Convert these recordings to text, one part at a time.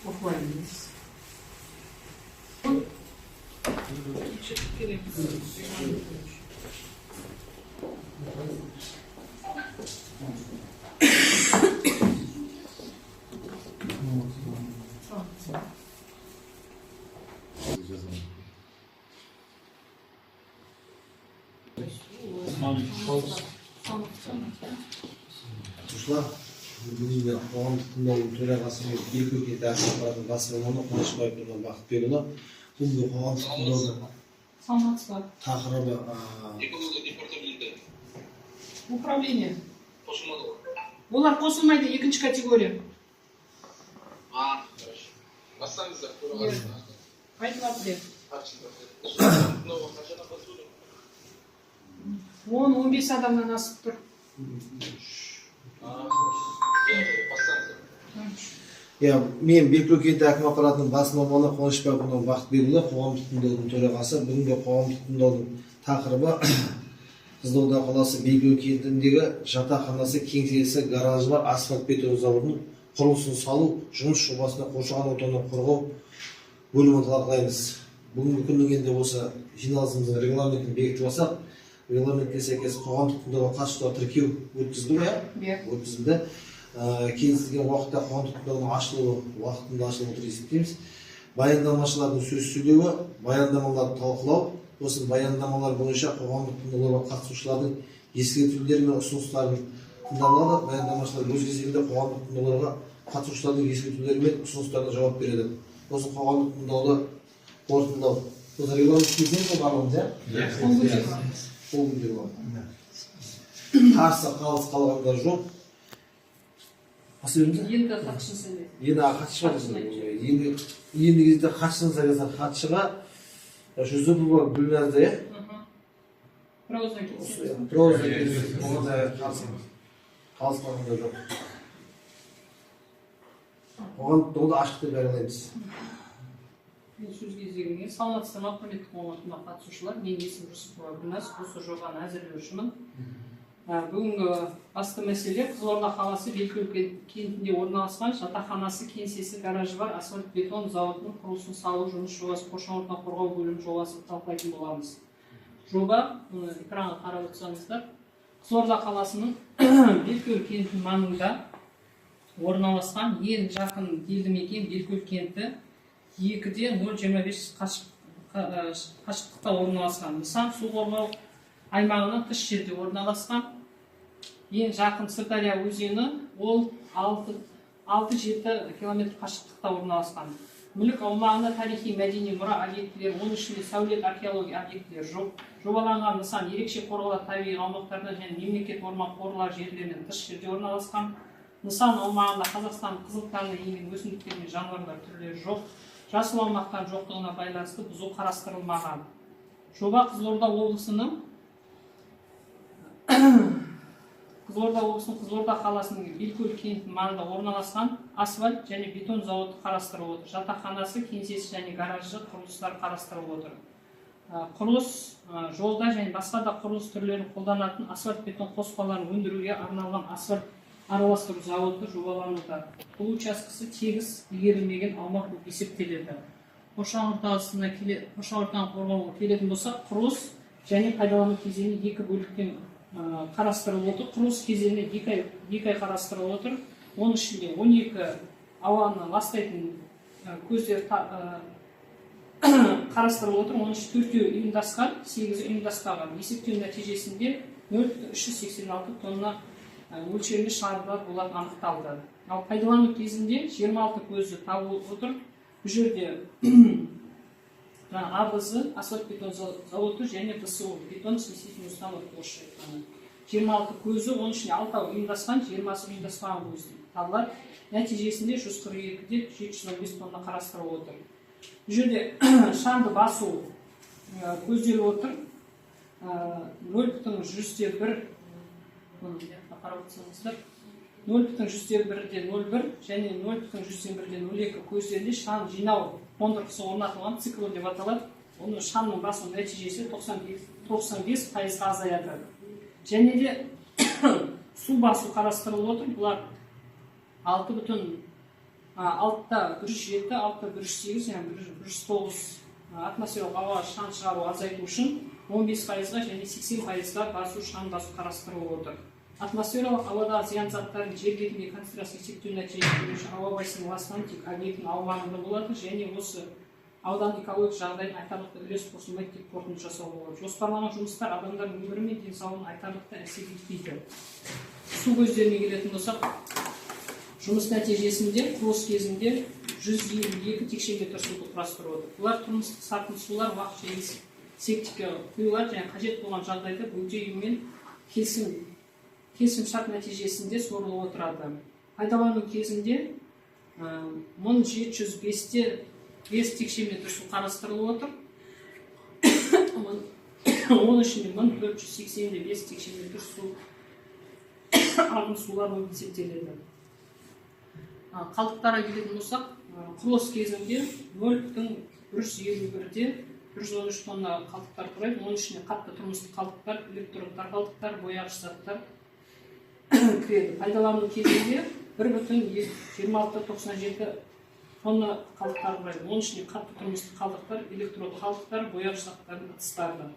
Охладились. Ушла бүгінгі қоғамдық тыңдаудың төрағасы Белкөкет ақпараттың бас маманы Қуанышбаев Нұрман Бақытбекұлы бүгінгі қоғамдық тыңдаудың тақырыбы экология департаменті управление. қосылмады ғой. Олар қосылмайды, екінші категория. Хорошо. Бастаңыздар, төрағасына. Айтылады деп. Хатшыда. Тыңдауға қаншадан қатысуда? 10-15 адамнан асып тұр. Бастаңыздар. мен Белкөкет әкім аппаратының бас маманы Қуанышбаев Нұрман Бақытбекұлы қоғамдық тыңдаудың төрағасы. Бүгінгі қоғамдық тыңдаудың тақырыбы Қызылорда қаласы Белкөкетіндегі жатақханасы, кеңсесі, гаражы бар асфальт бетон зауытының құрылысын салу жұмыс жобасына қоршаған ортаны қорғау бөлімін талқылаймыз. Бүгінгі күннің енді осы жиналысымыздың регламентін бекітіп алсақ, регламентке сәйкес қоғамдық тыңдауға қатысушылар тіркеу өткізді ме? Өткізілді. Келісілген уақытта қоғамдық тыңдаудың ашылуы уақытында ашылып отыр есептейміз. Баяндамашылардың сөз сөйлеуі, баяндамаларды талқылау, осы баяндамалар бойынша қоғамдық тыңдауларға қатысушылардың ескертулері мен ұсыныстарын тыңдалады. Баяндамашылар өз кезегінде қоғамдық тыңдауларға қатысушылардың ескертулері мен ұсыныстарына жауап береді. Осы қоғамдық тыңдауды қорытындылау. Осы регламент кезеңде барлығымыз, Ол күндер бар. Қарсы қалыс қалғандар жоқ. Енді хатшыны сөйлейді. Енді хатшы енді кезде хатшыны сөйлесе хатшыға Жүзіпова Гүлназда, Проуза келсе. оған да қалыс қалғандар жоқ. Оған доғды ашық деп жариялаймыз. Мен сөз кезегіне саламатсыздар ма, құрметті қоғамдық қатысушылар. Мен есімім Жүсіпова Гүлназ, осы жобаны әзірлеушімін. Бүгінгі басты мәселе Қызылорда қаласы Белкөкет кентінде орналасқан жатақханасы, кеңсесі, гаражы бар асфальт бетон зауытының құрылысын салу жұмыс жобасы қоршаған ортаны қорғау бөлімі жобасын талқылайтын боламыз. Жоба, экранға қарап отырсаңыздар, Қызылорда қаласының Белкөкет кентінің маңында орналасқан ең жақын елді мекен Белкөкет кенті 2-0,25 қашықтықта орналасқан. Нысан су қорғау аймағынан тыс жерде орналасқан. Ең жақын Сырдария өзені ол 6-7 км қашықтықта орналасқан. Мүлік аумағында тарихи мәдени мұра объектілері, оның ішінде сәулет археология объектілері жоқ. Жобаланған нысан ерекше қорғалатын табиғи аумақтарда және мемлекет орман қорлар жерлерінен тыс жерде орналасқан. Нысан аумағында Қазақстан қызыл-таңғы енген өсімдіктер мен жануарлар түрлері жоқ. Жасыл аумақтан жоқтығына байланысты бұзу қарастырылмаған. Жоба Қызылорда облысының Қызылорда қаласының Белкөкет кентінің маңында орналасқан асфальт және бетон зауыты қарастырылып отыр. Жатақханасы, кеңсесі және гаражы құрылыстар қарастырылып отыр. Құрылыс жолда және басқа да құрылыс түрлерін қолданатын асфальт бетон қоспаларын өндіруге арналған асфальт араластыру зауыты жобалануда. Бұл учаскесі тегіс игерілмеген аумақ болып есептеледі. Қоршаған ортаны қорғауға келетін болсақ, құрылыс және пайдалану кезеңі екі бөліктен қарастырылып отыр. Құрылыс кезеңіне 2 ай қарастырылып отыр. Оның ішінде 12 ауаны ластайтын көздер қарастырылып отыр. Оның ішінде 4-еу ұйымдасқан, 8-і ұйымдаспаған. Есептеу нәтижесінде 0,386 тонна өлшемді шығарындылар болады анықталды. Ал пайдалану кезінде 26 көзі табылып отыр. Бұл жерде АБЗ, асфальт бетон зауыты және БСУ, бетон смесительный установка 26 көзі, оның ішінде 6-ау ұйымдасқан, 20-сы ұйымдаспаған көзі табылады. Нәтижесінде 142-де 715 тонна қарастырылып отыр. Бұл жерде шаңды басу көзделіп отыр. 0,101 0,101 және 0,102 көздерінде шаң жинау қондырғысы орнатылған цикл деп аталады. Оның шаңның басу нәтижесі 95%-ға азаяды. Және де су басу қарастырылып отыр. Бұлар 6,1 алтыда 107, алтыда 108, яғни 109 атмосфералық ауа шаң шығару азайту үшін 15%-ға және 80%-ға басу шаң басу қарастырылып отыр. Атмосфералық ауадағы зиян заттардың жер бетіндегі концентрациясын есептеу нәтижесінде ауа байсының ластануы тек объектінің аумағында болады және осы аудан экологиялық жағдайын айтарлықтай үлес қосылмайды деп қорытынды жасауға болады. Жоспарланған жұмыстар адамдардың өмірі мен денсаулығына айтарлықтай әсер етпейді. Су көздеріне келетін болсақ, жұмыс нәтижесінде құрылыс кезінде 152 текше метр суды құрастырып отыр. Бұлар тұрмыстық сатылы сулар уақытша септикке құйылады және қажет болған жағдайда бөгде ұйыммен келісімшарт нәтижесінде сорылып отырады. Пайдалану кезінде 1705 текше метр су қарастырылып отыр. Оның ішінде 1485 текше метр су ағын сулар болып есептеледі. Қалдықтарға келетін болсақ, құрылыс кезінде 0,151-де 113 тонна қалдықтар құрайды. Оның ішінде қатты тұрмыстық қалдықтар, электродтар қалдықтар, бояғыш заттар кіреді. Пайдалану кезінде 1,2697 тонна қалдықтар құрайды. Оның ішінде қатты тұрмыстық қалдықтар, электрод қалдықтар, бояғыш заттардың ыдыстары.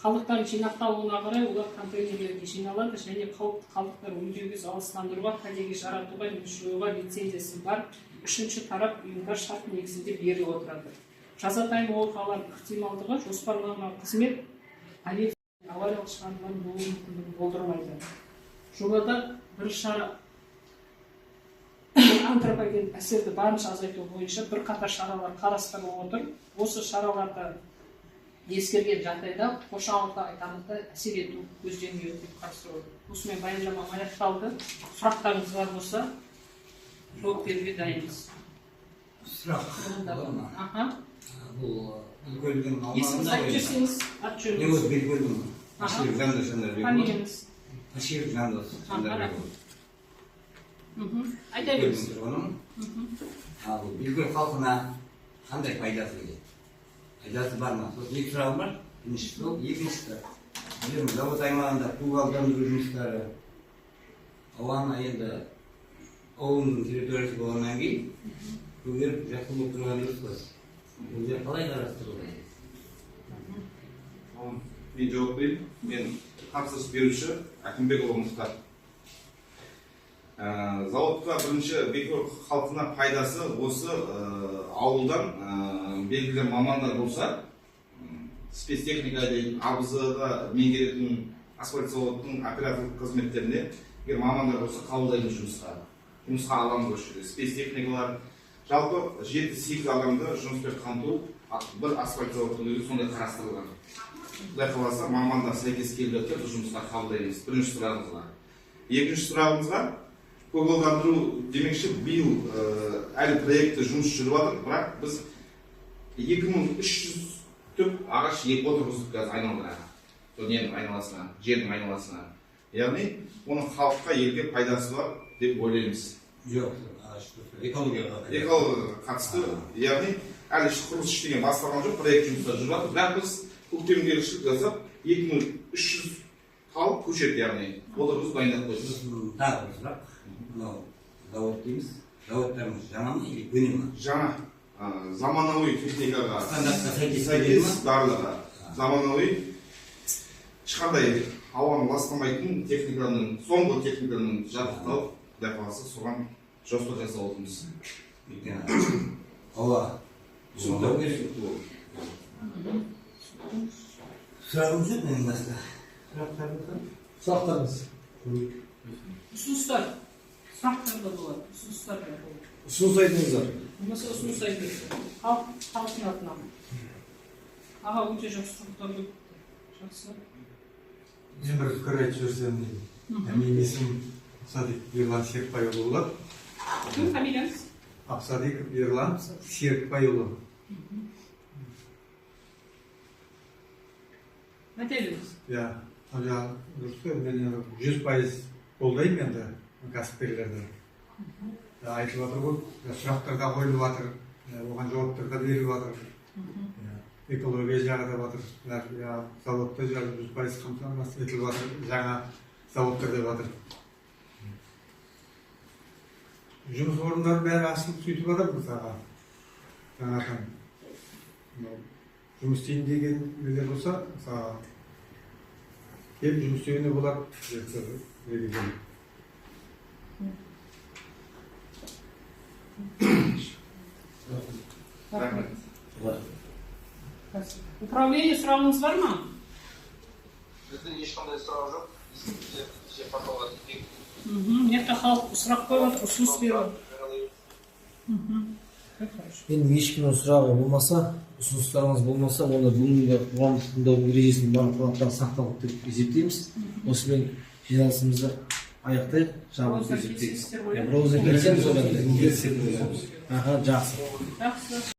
Қалдықтардың жинақталуына қарай олар контейнерлерге жиналады және қауіпті қалдықтар өңдеуге, залалсыздандыруға, кәдеге жаратуға, жоюға лицензиясы бар үшінші тарап ұйымдар шарт негізінде беріліп отырады. Жазатайым оқиғалардың ықтималдығы жоспарланған қызмет авариялық шығарындылардың болуы мүмкіндігін болдырмайды. Жобада бір шара антропогендік әсерді барынша азайту бойынша бірқатар шаралар қарастырылып отыр. Осы шараларды ескерген жағдайда қоршаған ортаға айтарлықтай әсер ету көзделмейді деп қарастырылып отыр. Осымен баяндама аяқталды. Сұрақтарыңыз бар болса, жауап беруге дайынбыз. Сұрақ. Бұл белгілеген Есіңіз айтып жүрсеңіз, ат жөніңіз. Не осы белгілеген? Аширов Жандос Жандарбекұлы. Фамилияңыз? Аширов Жандос Жандарбекұлы. Айта беріңіз. Бұл белгілі халқына қандай пайдасы келеді? Пайдасы бар ма? Сол екі сұрағым бар. Екіншісі, завод аймағында көгалдандыру жұмыстары ауаны енді ауылдың территориясы болғаннан кейін көгеріп жақсы болып тұрған дұрыс қой. Бұл жер қалай қарастырылды? Мен жауап берейін. Мен тапсырыс беруші Әкімбекұлы Мұхтар. Зауытқа бірінші бекер халқына пайдасы осы ауылдан белгілі мамандар болса, спецтехника дейін абызыға меңгеретін асфальт зауыттың операторлық қызметтеріне егер мамандар болса қабылдаймыз жұмысқа аламыз осы спецтехникалар. Жалпы 7-8 адамды жұмыспен қамту бір асфальт зауыттың өзі сондай қарастырылған. Құдай қаласа мамандар сәйкес келіп жатса біз жұмысқа қабылдаймыз. Бірінші сұрағымызға. Екінші сұрағымызға көгалдандыру демекші биыл әлі проекті жұмыс жүріп жатыр, бірақ біз 2300 түп ағаш егіп отырғыздық қазір айналдыра. Ненің айналасына, жердің айналасына. Яғни оның халыққа елге пайдасы бар деп ойлаймыз. Жоқ, экологияға қатысты. Яғни әлі құрылыс ештеңе басталған жоқ, проект жұмыстары жүріп жатыр. Бірақ біз көктемгілікшілік жасап 2300 тал көшет, яғни отырғызып дайындап қойдық. Тағы бір сұрақ. Мынау завод дейміз. Заводтарымыз жаңа ма или көне ма? Жаңа. Заманауи техникаға Стандартқа сәйкес барлығы. Заманауи ешқандай ауаны ластамайтын техниканың, соңғы техниканың жабдықталып, құдай қаласа соған жоспар жасап отырмыз. Ауа сұрау керек. Сұрағым жоқ менің басқа. Сұрақтарыңыз? Ұсыныстар. Сұрақтар да болады. Ұсыныстар да болады. Ұсыныс айтыңыздар. Mesela ұсыныс айтыңыздар. Халықтың атынан. Аға өте жақсы сұрақтар көп. Жақсы. Мен бір пікір айтып жіберсем деймін. Менің есімім Абсадик Ерлан Серікбайұлы болады. Кім фамилияңыз? Абсадик Ерлан Серікбайұлы. Мәтеліңіз? Иә, дұрыс қой, мен 100% қолдаймын енді кәсіпкерлерді. Айтылып жатыр ғой, сұрақтар да қойылып жатыр, оған жауаптар да беріліп жатыр. Экология жағы да жатыр, заводта 100% қамтамасыз етіліп жатыр, жаңа заводтар да жатыр. жұмыс орындары бәрі ашылып сөйтіп жатыр мысалға жаңағы жұмыс істейін деген нелер болса мысалға келіп жұмыс істеуіне болады деген. Рахмет. Управление сұрағыңыз бар ма? Біздің ешқандай сұрақ жоқ. Бізде порталға тіркелген. Мына халық сұрақ қойып отыр, ұсыныс беріп отыр. енді ешкімнің сұрағы болмаса, ұсыныстарыңыз болмаса, оны бүгінгі қоғамдық тыңдаудың ережесінің барлық талаптары сақталды деп есептейміз. Осымен жиналысымызды аяқтайық. Бірауыздан келісесіздер ғой, иә? Бірауыздан келісеміз оған. Жақсы. Жақсы.